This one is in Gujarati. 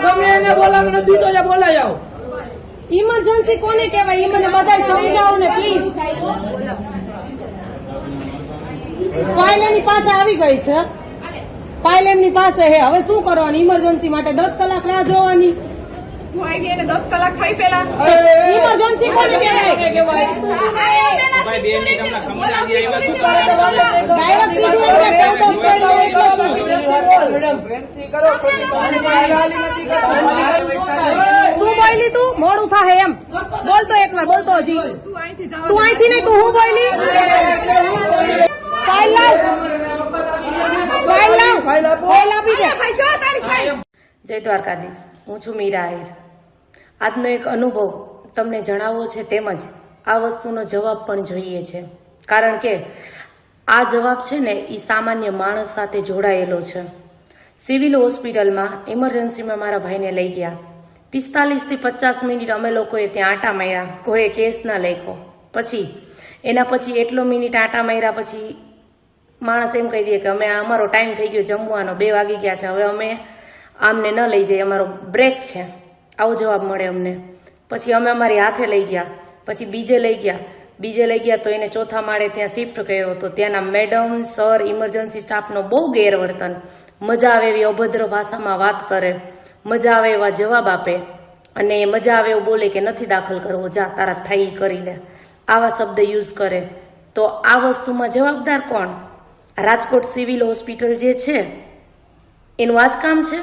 ગમે એને બોલાવે નથી તો બોલાય આવો. ઇમરજન્સી કોને કહેવાય એ મને બધાય સમજાવો ને પ્લીઝ. ફાઇલ એની પાસે આવી ગઈ છે, ફાઇલ એમની પાસે હે. હવે શું કરવાનું? ઇમરજન્સી માટે 10 કલાક રાહ જોવાની? ઇમરજન્સી કોને કહેવાય? ડાયરેક્ટ સીધું એમ કે ચૌદ સ્પીડમાં એટલે શું? શું બોલી તું? મોડું થાય એમ બોલતો એકવાર, બોલતો હજી. તું અહીંથી નહીં, તું હું બોલી? ફાઇલ લાવ, ફાઇલ લાવ, ફાઇલ આપી દે. જય દ્વારકાધીશ. હું છું મીરા આહિર. આજનો એક અનુભવ તમને જણાવવો છે, તેમજ આ વસ્તુનો જવાબ પણ જોઈએ છે. કારણ કે આ જવાબ છે ને એ સામાન્ય માણસ સાથે જોડાયેલો છે. સિવિલ હોસ્પિટલમાં ઇમરજન્સીમાં મારા ભાઈને લઈ ગયા. 45 થી 50 મિનિટ અમે લોકોએ ત્યાં આટા માર્યા. કોઈ કેસ ના લખ્યો. પછી એના પછી એટલો મિનિટ આટા માર્યા પછી માણસ એમ કહી દે કે અમે અમારો ટાઈમ થઈ ગયો જમવાનો, 2 વાગી ગયા છે, હવે અમે આમને ન લઈ જઈએ, અમારો બ્રેક છે. આવો જવાબ મળે અમને. પછી અમે અમારી હાથે લઈ ગયા. પછી બીજે લઈ ગયા તો એને ચોથા માળે ત્યાં શિફ્ટ કર્યો. તો ત્યાંના મેડમ, સર, ઇમરજન્સી સ્ટાફનો બહુ ગેરવર્તન. મજા આવે એવી અભદ્ર ભાષામાં વાત કરે, મજા આવે એવા જવાબ આપે, અને મજા આવે એવું બોલે કે નથી દાખલ કરવો, જા તારા થાય કરી લે, આવા શબ્દ યુઝ કરે. તો આ વસ્તુમાં જવાબદાર કોણ? રાજકોટ સિવિલ હોસ્પિટલ જે છે એનું આ જ કામ છે?